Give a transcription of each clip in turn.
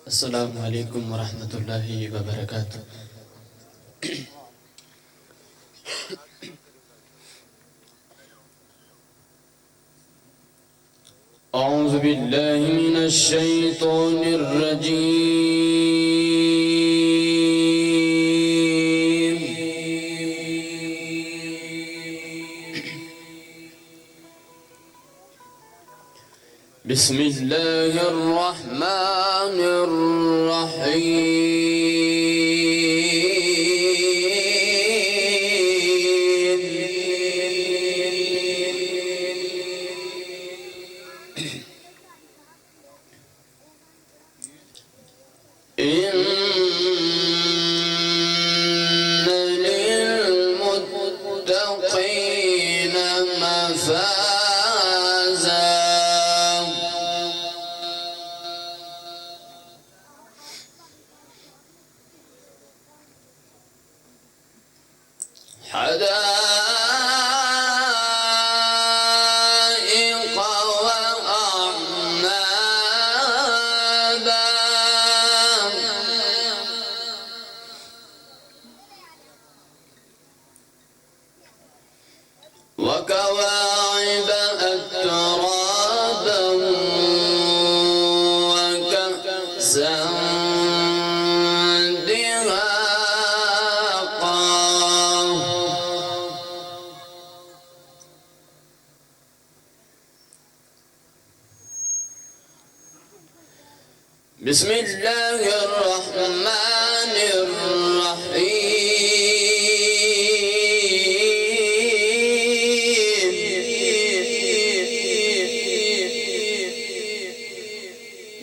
السلام عليكم ورحمة الله وبركاته. أعوذ بالله من الشيطان الرجيم. بسم الله الرحمن الرحيم. إن للمتقين مفازا حدائق وأعنابا وكواعب أترابا وكأسا دهاقا بسم الله الرحمن الرحيم.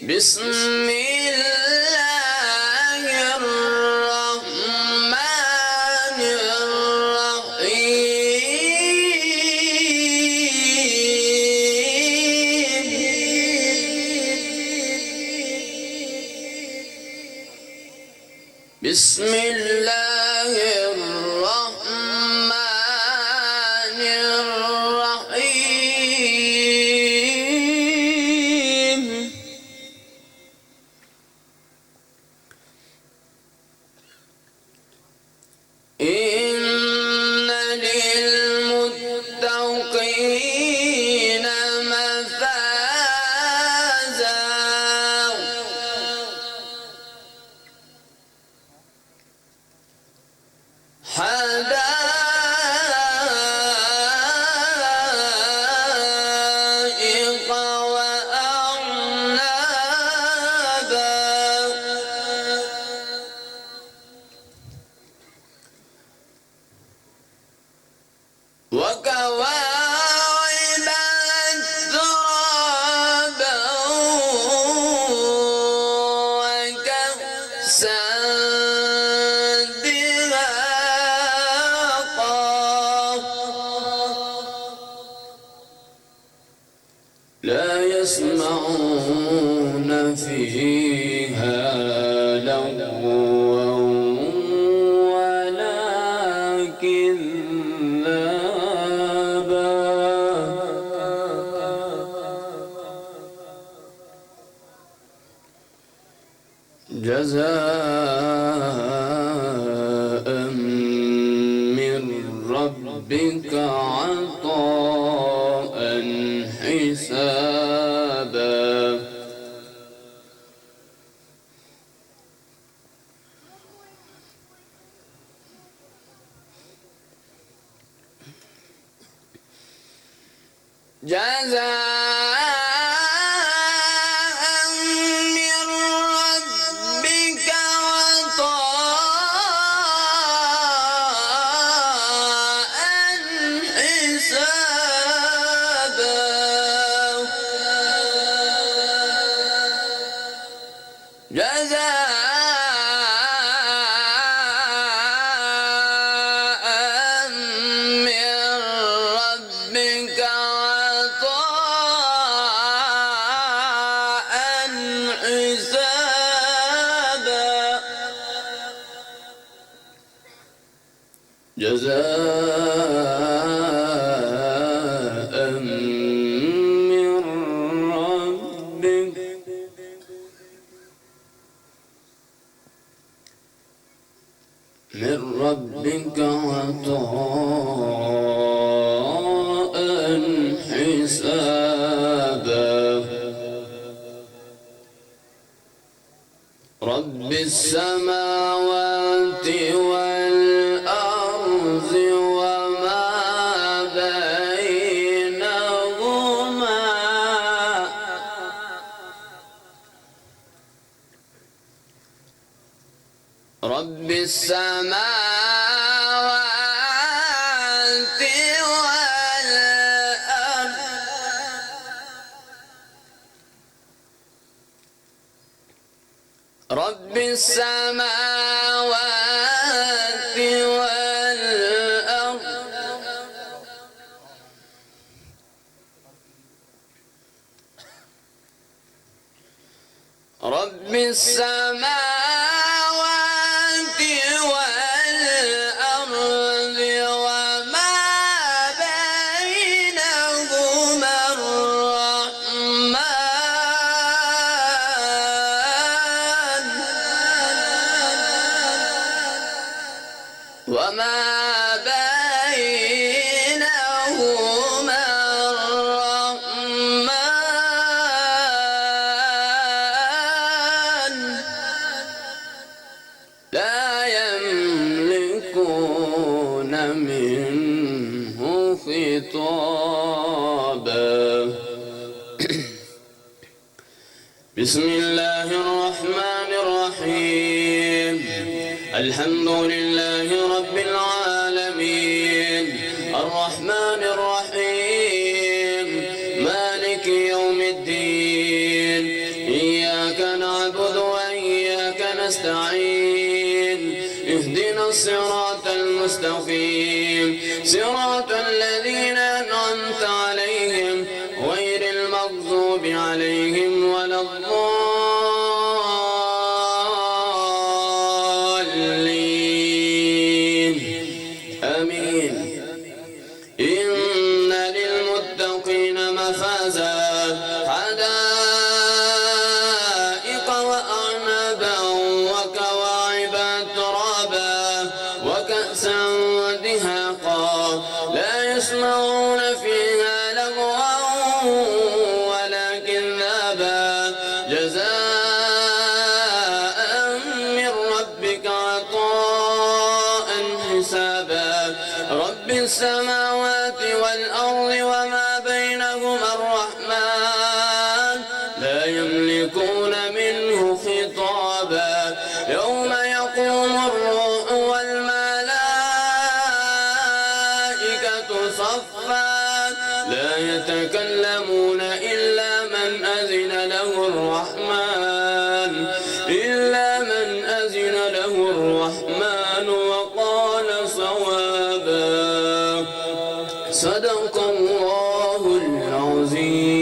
بسم الله الرحمن الرحيم. بسم الله الرحمن الرحيم. إن للمتقين مفازا حدائق وأعنابا وكواعب أترابا وكأسا دهاقا لا يسمعون فيها لغوا ولا كذابا جزاء من ربك عطاء حسابا جزاء من ربك عطاء حسابا جزاء من ربك عطاء حسابا جزاء من ربك من ربك عطاء حسابا رب السماوات والأرض وما بينهما رب السماوات والأرض رب السماوات والأرض رب السماوات والأرض وما بينهما الرحمن وما بينهما الرحمن لا يملكون منه خطابا بسم الله الرحمن الرحيم الحمد لله رب العالمين الرحمن الرحيم مالك يوم الدين إياك نعبد وإياك نستعين اهدنا الصراط المستقيم صراط الذين أنعمت عليهم غير المغضوب عليهم ولا الضالين آمين إن للمتقين مفازا حدائق وأعنابا وكواعب ترابا وكأسا دهاقا لا يسمعون فيها لغوا ولا كذابا جزاء من ربك عطاء حسابا رب السماوات والأرض وما بينهما الرحمن لا يملكون منه خطابا يوم يقوم الروح والملائكة صفا لا يتكلمون إلا من أذن له الرحمن وقال صوابا صدق الله العظيم